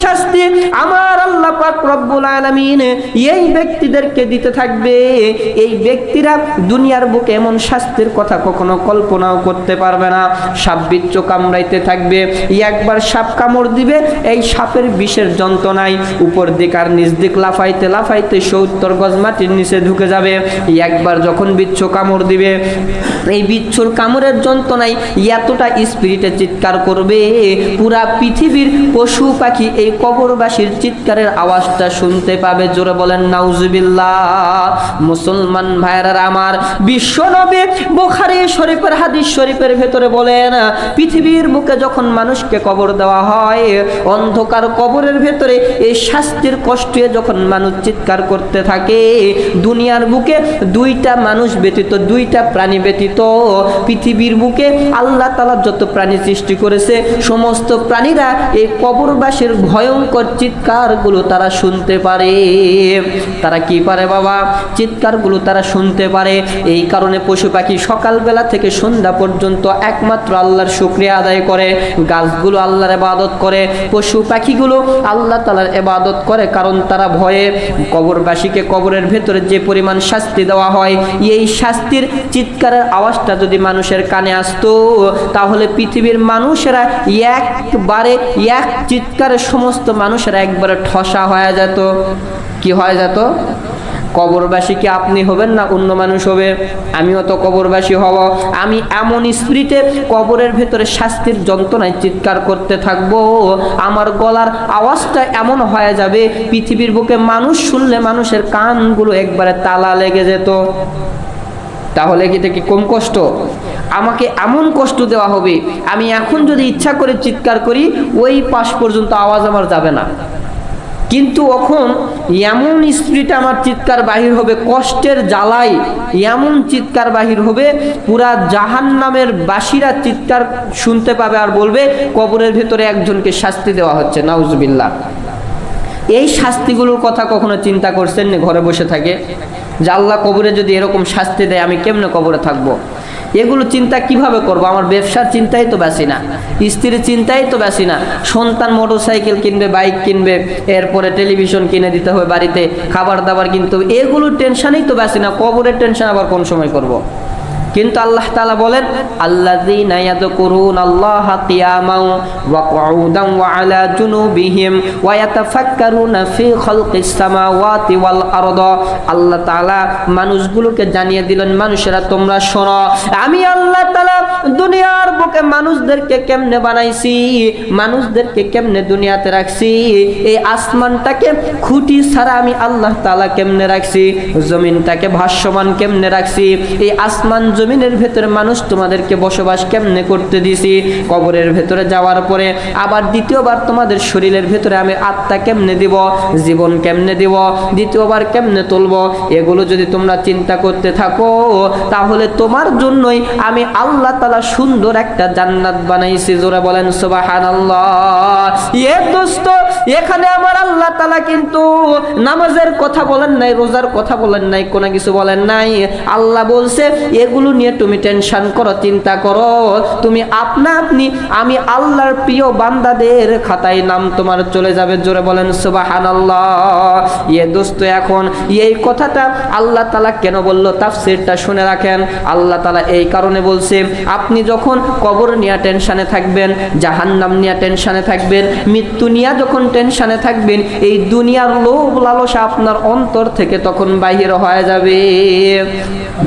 শাস্তি আমার আল্লাহ পাক রব্বুল আলামিন এই ব্যক্তিদেরকে দিতে থাকবে। এই ব্যক্তিরা দুনিয়ার বুকে এমন শাস্তির কথা কখনো কল্পনাও করতে পারবে না। সাপ বিচ্ছু কামড়াইতে থাকবে, একবার সাপ কামড় দিবে, এই সাপের বিষের যন্ত্রণায় উপর দিক আর নিচ দিক লাফাইতে লাফাইতে 70 গজ মাটির নিচে ঢুকে যাবে। একবার যখন বিচ্ছু কামড় দিবে, এই বিচ্ছুর কামড়ের যন্ত্রণায় এতটা স্পিরিটে চিৎকার করবে, পুরা পৃথিবীর পশু পাখি এই কবরবাসীর চিৎকারের আওয়াজটা শুনতে পাবে। জোরে বলেন নাউজুবিল্লাহ। মুসলমান ভাইরা আমার, বিশ্ব নবী বুখারী শরীফের হাদিস শরীফের ভেতরে বলেন, পৃথিবীর বুকে যখন মানুষকে কবর দেওয়া হয়, অন্ধকার কবরের ভেতরে এই শাস্তির কষ্টে যখন মানুষ চিৎকার করতে থাকে, দুনিয়ার বুকে দুইটা মানুষ ব্যতীত, দুইটা প্রাণী ব্যতীত পৃথিবীর বুকে আল্লাহ তাআলা যত প্রাণী সৃষ্টি করেছে সমস্ত প্রাণীরা এই কবরবাসীর ভয়ঙ্কর চিৎকারগুলো তারা শুনতে পারে। তারা কি পারে বাবা? চিৎকারগুলো তারা শুনতে পারে। এই কারণে পশু পাখি সকালবেলা থেকে সন্ধ্যা পর্যন্ত একমাত্র আল্লাহর শুকরিয়া আদায় করে। গাছগুলো আল্লাহর ইবাদত করে, পশু পাখিগুলো আল্লাহ তাআলার ইবাদত করে, কারণ তারা ভয়ে। কবরবাসীকে কবরের ভেতরে যে পরিমাণ শাস্তি দেওয়া হয়, এই শাস্তির চিৎকারের আওয়াজটা যদি মানুষের কানে আসতো, তাহলে পৃথিবীর মানুষেরা একবারে এক চিৎকারে সমস্ত মানুষেরা একবারে ঠসা হয়ে যেত। কি হয়ে যেত? কবরবাসী কি আপনি হবেন না অন্য মানুষ হবে? আমিও তো কবরবাসী হব। আমি এমন স্পিরিটে কবরের ভেতরে শাস্তির যন্ত্রণায় চিৎকার করতে থাকবো, আমার গলার আওয়াজটা এমন হয়ে যাবে পৃথিবীর বুকে মানুষ শুনলে মানুষের কানগুলো একবারে তালা লেগে যেত। তাহলে কি থেকে কম কষ্ট? আমাকে এমন কষ্ট দেওয়া হবে, আমি এখন যদি ইচ্ছা করে চিৎকার করি ওই পাশ পর্যন্ত আওয়াজ আমার যাবে না, কিন্তু এখন এমন স্পিরিটে আমার চিৎকার বাহির হবে, কষ্টের জ্বালাই এমন চিৎকার বাহির হবে, পুরা জাহান্নামের বাসীরা চিৎকার শুনতে পাবে আর বলবে কবরের ভেতরে একজনকে শাস্তি দেওয়া হচ্ছে। নাউজুবিল্লাহ। এই শাস্তিগুলোর কথা কখনো চিন্তা করছেন না? ঘরে বসে থাকে যে আল্লাহ কবরে যদি এরকম শাস্তি দেয় আমি কেমনে কবরে থাকবো? এগুলো চিন্তা কিভাবে করব? আমার ব্যবসার চিন্তাই তো বেশি না, স্ত্রীর চিন্তাই তো বেশি না, সন্তান মোটরসাইকেল কিনবে, বাইক কিনবে, এরপরে টেলিভিশন কিনে দিতে হবে বাড়িতে, খাবার দাবার কিনতে হবে, এগুলো টেনশনই তো বেশি না। কবরের টেনশন আবার কোন সময় করব? কিন্তু আল্লাহ তাআলা বলেন, আল্লাযীনা ইয়াযকুরুনাল্লাহা কিয়ামান ওয়া কুউদান ওয়া আলা জুনুবিহিম ওয়া ইয়াতাফাক্কারুনা ফি খালকিস সামাওয়াতি ওয়াল আরদ। আল্লাহ তাআলা মানুষগুলোকে জানিয়ে দিলেন, মানুষেরা তোমরা শোনো, আমি আল্লাহ তাআলা দুনিয়ার বুকে মানুষদেরকে কেমনে বানাইছি, মানুষদেরকে কেমনে দুনিয়াতে রাখছি, এই আসমানটাকে খুঁটি ছাড়া আমি আল্লাহ তাআলা কেমনে রাখছি, জমিনটাকে ভাসমান কেমনে রাখছি, এই আসমান জমিনের ভেতরে মানুষ তোমাদেরকে বসবাস কেমনে করতে দিছি, কবরের ভেতরে যাওয়ার পরে আবার দ্বিতীয়বার তোমাদের শরীরের ভেতরে আমি আত্মা কেমনে দিব, জীবন কেমনে দিব, দ্বিতীয়বার কেমনে তুলব, এগুলো যদি তোমরা চিন্তা করতে থাকো তাহলে তোমার জন্যই আমি আল্লাহ তাআলা সুন্দর একটা জান্নাত বানাইছি। জোরে বলেন সুবহানাল্লাহ। এ দোস্ত, এখানে আমার আল্লাহ তাআলা কিন্তু নামাজের কথা বলেন নাই, রোজার কথা বলেন নাই, কোনো কিছু বলেন নাই। আল্লাহ বলছে এগুলো নিয়ে তুমি টেনশন করো, চিন্তা করো, তুমি আপনা আপনি আমি আল্লাহর প্রিয় বান্দাদের খাতায় নাম তোমার চলে যাবে। জোরে বলেন সুবহানাল্লাহ। এ দোস্ত, এখন এই কথাটা আল্লাহ তাআলা কেন বলল তাফসীরটা শুনে রাখেন। আল্লাহ তাআলা এই কারণে বলছে, আপনি যখন কবর নিয়ে টেনশনে থাকবেন, জাহান্নাম নিয়ে টেনশনে থাকবেন, মৃত্যু নিয়ে যখন টেনশনে থাকবেন, এই দুনিয়ার লোভ লালসা আপনার অন্তর থেকে তখন বাহির হয়ে যাবে।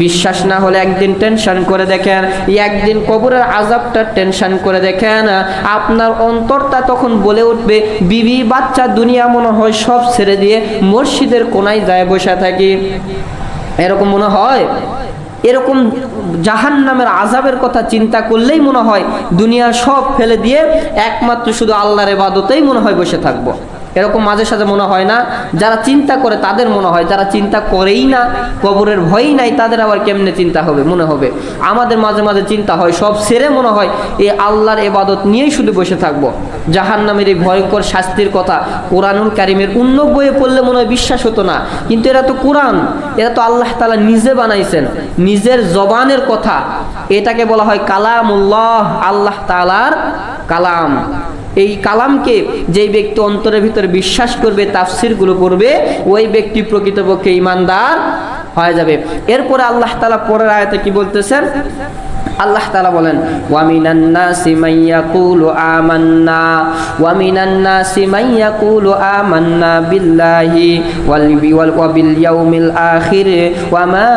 বিশ্বাস না হলে একদিন টেনশন করে দেখেন, একদিন কবরের আযাবটা টেনশন করে দেখেন, আপনার অন্তরটা তখন বলে উঠবে, বিবি বাচ্চা দুনিয়া মনে হয় সব ছেড়ে দিয়ে মসজিদের কোনায় যায় বসে থাকি। এরকম মনে হয়? এরকম জাহান্নামের আযাবের কথা চিন্তা করলেই মনে হয় দুনিয়া সব ফেলে দিয়ে একমাত্র শুধু আল্লাহর ইবাদতেই মনে হয় বসে থাকবো। এরকম মাঝে সাঝে মনে হয় না? যারা চিন্তা করে তাদের মনে হয়, যারা চিন্তা করেই না, কবরের ভয়ই নাই, তাদের আবার কেমনে চিন্তা হবে? মনে হবে। আমাদের মাঝে মাঝে চিন্তা হয়, সব ছেড়ে মনে হয় এই আল্লাহর ইবাদত নিয়েই শুধু বসে থাকবো। জাহান্নামের এই ভয়ঙ্কর শাস্তির কথা কোরআনুল কারীমের 19 বইয়ে পড়লে মনে হয় বিশ্বাস হতো না, কিন্তু এরা তো কোরআন, এরা তো আল্লাহ তাআলা নিজে বানাইছেন, নিজের জবানের কথা। এটাকে বলা হয় কালামুল্লাহ, আল্লাহ তাআলার কালাম। এই কালামকে যেই ব্যক্তি অন্তরের ভিতরে বিশ্বাস করবে, তাফসিরগুলো পড়বে, ওই ব্যক্তি প্রকৃতপক্ষে ঈমানদার হয়ে যাবে। এরপরে আল্লাহ তাআলা পরের আয়াতে কি বলতেছেন? আল্লাহ তাআলা বলেন, ওয়া মিনান নাসি মান ইয়াকুলু আমান্না ওয়া মিনান নাসি মান ইয়াকুলু আমান্না বিল্লাহি ওয়া বিল ইয়াউমিল আখির ওয়া মা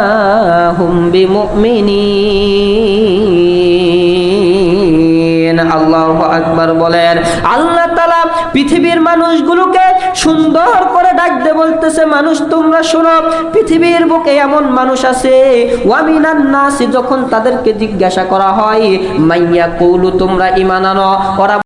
হুম বিমুমিনিন। আল্লাহু আকবার বলেন। আল্লাহ তাআলা পৃথিবীর মানুষগুলোকে সুন্দর করে ডাক দিয়ে বলতেছে, মানুষ তোমরা শোনো, পৃথিবীর বুকে এমন মানুষ আছে, ওয়া মিনান নাসি, যখন তাদেরকে জিজ্ঞাসা করা হয় মাইয়া কৌলু তোমরা ঈমান আনো, ওরা